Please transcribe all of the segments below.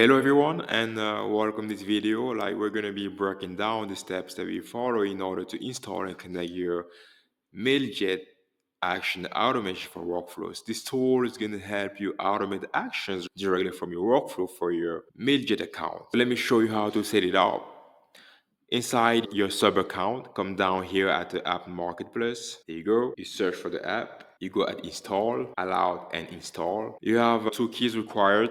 Hello everyone and welcome to this video. We're gonna be breaking down the steps that we follow in order to install and connect your Mailjet Action Automation for workflows. This tool is gonna help you automate actions directly from your workflow for your Mailjet account. Let me show you how to set it up. Inside your sub account, come down here at the app marketplace. There you go. You search for the app. You go at install, allow and install. You have two keys required,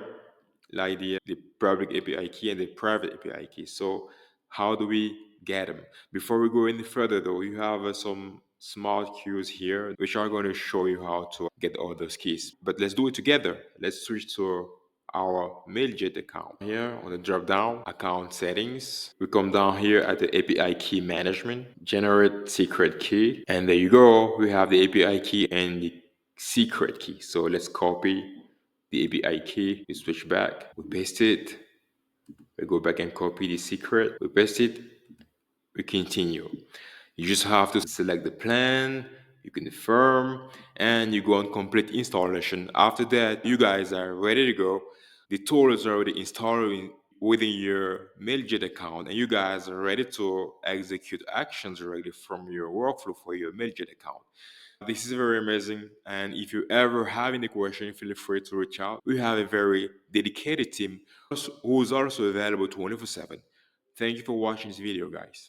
like the public API key and the private API key. So how do we get them? Before we go any further though, you have some smart cues here, which are going to show you how to get all those keys. But let's do it together. Let's switch to our Mailjet account. Here on the drop down, account settings, we come down here at the API key management, generate secret key, and there you go. We have the API key and the secret key. So let's copy the API key, we switch back, we paste it, we go back and copy the secret, we paste it, we continue. You just have to select the plan, you confirm, and you go on complete installation. After that, you guys are ready to go. The tool is already installed within your Mailjet account, and you guys are ready to execute actions directly from your workflow for your Mailjet account. This is very amazing. And if you ever have any question, feel free to reach out. We have a very dedicated team who is also available 24/7. Thank you for watching this video, guys.